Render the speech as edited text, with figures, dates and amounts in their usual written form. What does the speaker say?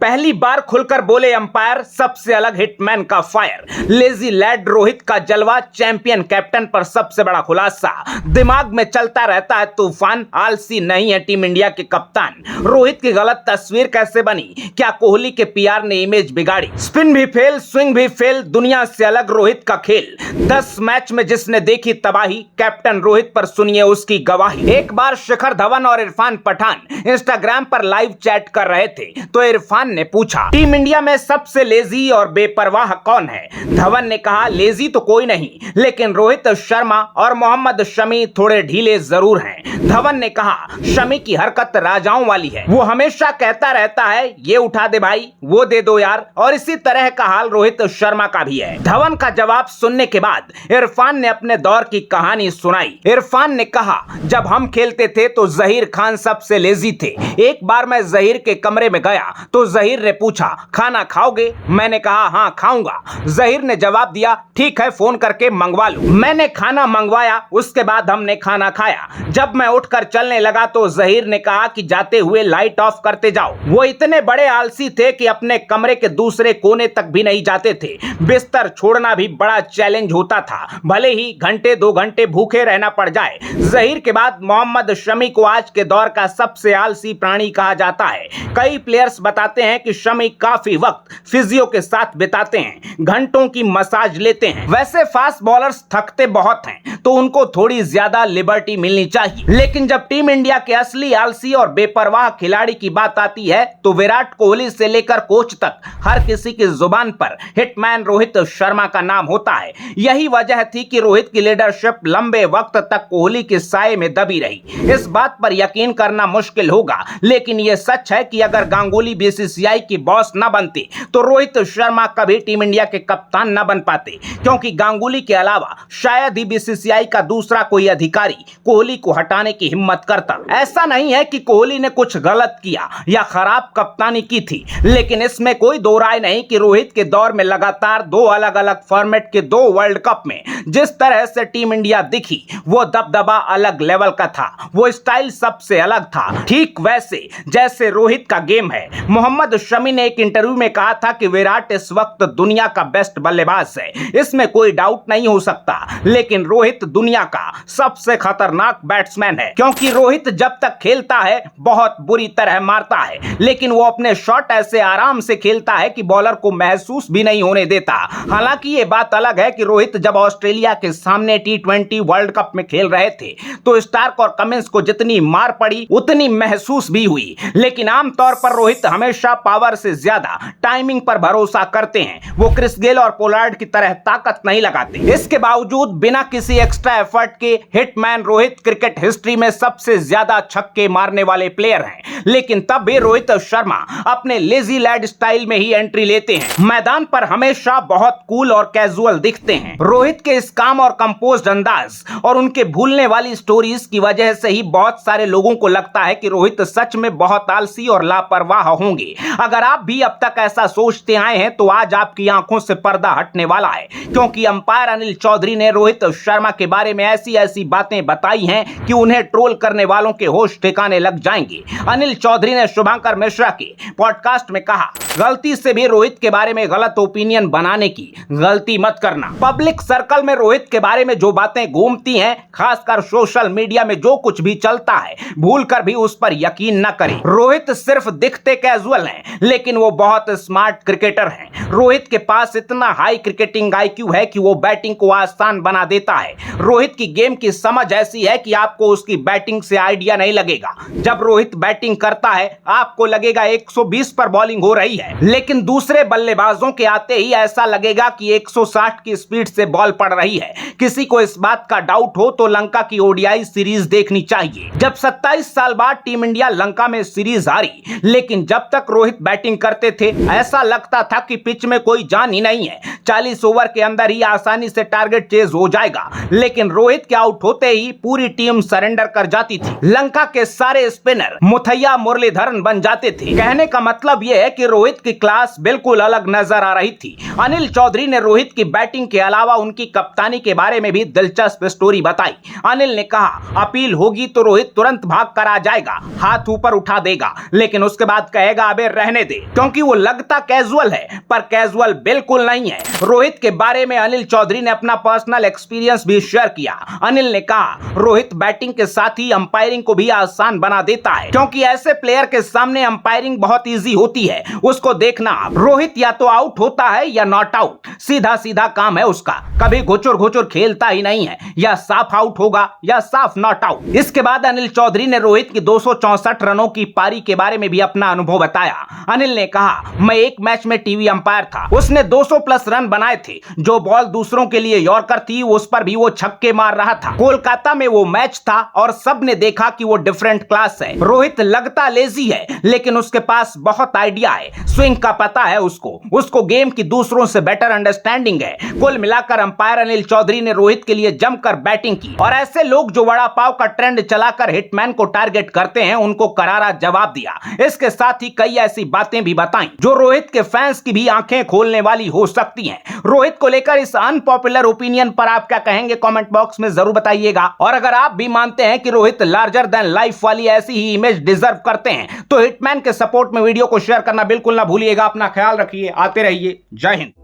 पहली बार खुलकर बोले अंपायर, सबसे अलग हिटमैन का फायर। लेजी लैड रोहित का जलवा, चैंपियन कैप्टन पर सबसे बड़ा खुलासा। दिमाग में चलता रहता है तूफान, आलसी नहीं है टीम इंडिया के कप्तान। रोहित की गलत तस्वीर कैसे बनी, क्या कोहली के पीआर ने इमेज बिगाड़ी? स्पिन भी फेल, स्विंग भी फेल, दुनिया से अलग रोहित का खेल। 10 मैच में जिसने देखी तबाही, कैप्टन रोहित पर सुनिए उसकी गवाही। एक बार शिखर धवन और इरफान पठान इंस्टाग्राम पर लाइव चैट कर रहे थे तो इरफान ने पूछा, टीम इंडिया में सबसे लेजी और बेपरवाह कौन है? धवन ने कहा, लेजी तो कोई नहीं, लेकिन रोहित शर्मा और मोहम्मद शमी थोड़े ढीले जरूर हैं। धवन ने कहा, शमी की हरकत राजाओं वाली है, वो हमेशा कहता रहता है ये उठा दे भाई, वो दे दो यार, और इसी तरह का हाल रोहित शर्मा का भी है। धवन का जवाब सुनने के बाद इरफान ने अपने दौर की कहानी सुनाई। इरफान ने कहा, जब हम खेलते थे तो जहीर खान सबसे लेजी थे। एक बार मैं जहीर के कमरे में गया तो जहीर ने पूछा, खाना खाओगे? मैंने कहा हाँ खाऊंगा। जहीर ने जवाब दिया, ठीक है फोन करके मंगवा लो। मैंने खाना मंगवाया, उसके बाद हमने खाना खाया। जब मैं उठकर चलने लगा तो जहीर ने कहा कि जाते हुए लाइट ऑफ करते जाओ। वो इतने बड़े आलसी थे कि अपने कमरे के दूसरे कोने तक भी नहीं जाते थे। बिस्तर छोड़ना भी बड़ा चैलेंज होता था, भले ही घंटे 2 घंटे भूखे रहना पड़ जाए। जहीर के बाद मोहम्मद शमी को आज के दौर का सबसे आलसी प्राणी कहा जाता है। कई प्लेयर्स बताते हैं कि शमी काफी वक्त फिजियो के साथ बिताते हैं, घंटों की मसाज लेते हैं। वैसे फास्ट बॉलर्स थकते बहुत हैं तो उनको थोड़ी ज्यादा लिबर्टी मिलनी चाहिए, लेकिन जब टीम इंडिया के असली आलसी और बेपरवाह खिलाड़ी की बात आती है तो विराट कोहली से लेकर कोच तक हर किसी की जुबान पर हिटमैन रोहित शर्मा का नाम होता है। यही वजह थी कि रोहित की लीडरशिप लंबे वक्त तक कोहली के साये में दबी रही। इस बात पर यकीन करना मुश्किल होगा, लेकिन यह सच है कि अगर गांगुली बीसीसीआई की बॉस न बनते तो रोहित शर्मा कभी टीम इंडिया के कप्तान न बन पाते, क्योंकि गांगुली के अलावा शायद ही बीसीसीआई का दूसरा कोई अधिकारी कोहली को हटाने की हिम्मत करता। ऐसा नहीं है कि कोहली ने कुछ गलत किया या खराब कप्तानी की थी, लेकिन इसमें कोई दो राय नहीं कि रोहित के दौर में लगातार 2 अलग अलग फॉर्मेट के 2 वर्ल्ड कप में जिस तरह से टीम इंडिया दिखी, वो दबदबा अलग लेवल का था, वो स्टाइल सबसे अलग था। ठीक वैसे जैसे रोहित का गेम है। मोहम्मद शमी ने एक इंटरव्यू में कहा था कि विराट इस वक्त दुनिया का बेस्ट बल्लेबाज है, इसमें कोई डाउट नहीं हो सकता, लेकिन रोहित दुनिया का सबसे खतरनाक बैट्समैन है, क्योंकि रोहित जब तक खेलता है बहुत बुरी तरह मारता है, लेकिन वो अपने शॉट ऐसे आराम से खेलता है कि बॉलर को महसूस भी नहीं होने देता। हालांकि ये बात अलग है कि रोहित जब ऑस्ट्रेलिया के सामने T20 वर्ल्ड कप में खेल रहे थे तो स्टार्क और कमिंस को जितनी मार पड़ी उतनी महसूस भी हुई, लेकिन आमतौर पर रोहित हमेशा पावर से ज्यादा टाइमिंग पर भरोसा करते हैं। वो क्रिस गेल और पोलार्ड की तरह ताकत नहीं लगाते। इसके बावजूद बिना किसी एक्स्ट्रा एफर्ट के हिटमैन रोहित क्रिकेट हिस्ट्री में सबसे ज्यादा छक्के मारने वाले प्लेयर हैं, लेकिन तब भी रोहित शर्मा अपने लेजी लैड स्टाइल में ही एंट्री लेते हैं। मैदान पर हमेशा बहुत कूल और कैजुअल दिखते हैं। रोहित के इस काम और कंपोज्ड अंदाज और उनके भूलने वाली स्टोरीज की वजह से ही बहुत सारे लोगों को लगता है कि रोहित सच में बहुत आलसी और लापरवाह होंगे। अगर आप भी अब तक ऐसा सोचते आए हैं तो आज आपकी आंखों से पर्दा हटने वाला है, क्योंकि अंपायर अनिल चौधरी ने रोहित शर्मा के बारे में ऐसी ऐसी बातें बताई हैं कि उन्हें ट्रोल करने वालों के होश ठिकाने लग जाएंगे। अनिल चौधरी ने शुभंकर मिश्रा के पॉडकास्ट में कहा, गलती से भी रोहित के बारे में गलत ओपिनियन बनाने की गलती मत करना। पब्लिक सर्कल में रोहित के बारे में जो बातें घूमती हैं, खासकर सोशल मीडिया में जो कुछ भी चलता है, भूलकर भी उस पर यकीन न करें। रोहित सिर्फ दिखते कैजुअल हैं, लेकिन वो बहुत स्मार्ट क्रिकेटर हैं। रोहित के पास इतना हाई क्रिकेटिंग IQ है कि वो बैटिंग को आसान बना देता है। रोहित की गेम की समझ ऐसी है कि आपको उसकी बैटिंग से आइडिया नहीं लगेगा। जब रोहित बैटिंग करता है आपको लगेगा 120 पर बॉलिंग हो रही है, लेकिन दूसरे बल्लेबाजों के आते ही ऐसा लगेगा कि 160 की स्पीड से बॉल पड़ रही है। किसी को इस बात का डाउट हो तो लंका की ODI सीरीज देखनी चाहिए। जब 27 साल बाद टीम इंडिया लंका में सीरीज हारी, लेकिन जब तक रोहित बैटिंग करते थे ऐसा लगता था कि पिच में कोई जान ही नहीं है, 40 ओवर के अंदर ही आसानी से टारगेट चेज हो जाएगा, लेकिन रोहित के आउट होते ही पूरी टीम सरेंडर कर जाती थी। लंका के सारे स्पिनर मुथैया मुरलीधरन बन जाते थे। कहने का मतलब यह है कि रोहित की क्लास बिल्कुल अलग नजर आ रही थी। अनिल चौधरी ने रोहित की बैटिंग के अलावा उनकी कप्तानी के बारे में भी दिलचस्प स्टोरी बताई। अनिल ने कहा, अपील होगी तो रोहित तुरंत भाग कर आ जाएगा, हाथ ऊपर उठा देगा, लेकिन उसके बाद कहेगा, अबे में रहने दे, क्योंकि वो लगता कैजुअल है पर कैजुअल बिल्कुल नहीं है। रोहित के बारे में अनिल चौधरी ने अपना पर्सनल एक्सपीरियंस भी शेयर किया। अनिल ने कहा, रोहित बैटिंग के साथ ही अंपायरिंग को भी आसान बना देता है, क्योंकि ऐसे प्लेयर के सामने अंपायरिंग बहुत इजी होती है। उसको देखना, रोहित या तो आउट होता है या नॉट आउट, सीधा सीधा काम है उसका। कभी घुचुर घुचुर खेलता ही नहीं है, या साफ आउट होगा या साफ नॉट आउट। इसके बाद अनिल चौधरी ने रोहित की 264 रनों की पारी के बारे में भी अपना अनुभव बताया। अनिल ने कहा, मैं एक मैच में टीवी अंपायर था, उसने 200 प्लस रन बनाए थे। जो बॉल दूसरों के लिए यॉर्कर थी, उस पर भी वो छक्के मार रहा था। कोलकाता में वो मैच था और सबने देखा कि वो डिफरेंट क्लास है। रोहित लगता लेजी है, लेकिन उसके पास बहुत आइडिया है, स्विंग का पता है उसको गेम की दूसरों से बेटर अंडरस्टैंडिंग है। कुल मिलाकर अंपायर अनिल चौधरी ने रोहित के लिए जमकर बैटिंग की, और ऐसे लोग जो वड़ा पाव का ट्रेंड चलाकर हिटमैन को टारगेट करते हैं, उनको करारा जवाब दिया। इसके साथ ही कई ऐसी बातें भी बताई जो रोहित के फैंस की भी आंखें खोलने वाली हो सकती हैं। रोहित को लेकर इस अनपॉपुलर ओपिनियन पर आप क्या कहेंगे, कमेंट बॉक्स में जरूर बताइएगा। और अगर आप भी मानते हैं कि रोहित लार्जर देन लाइफ वाली ऐसी ही इमेज डिजर्व करते हैं, तो हिटमैन के सपोर्ट में वीडियो को शेयर करना बिल्कुल ना भूलिएगा। अपना ख्याल रखिए, आते रहिए। जय हिंद।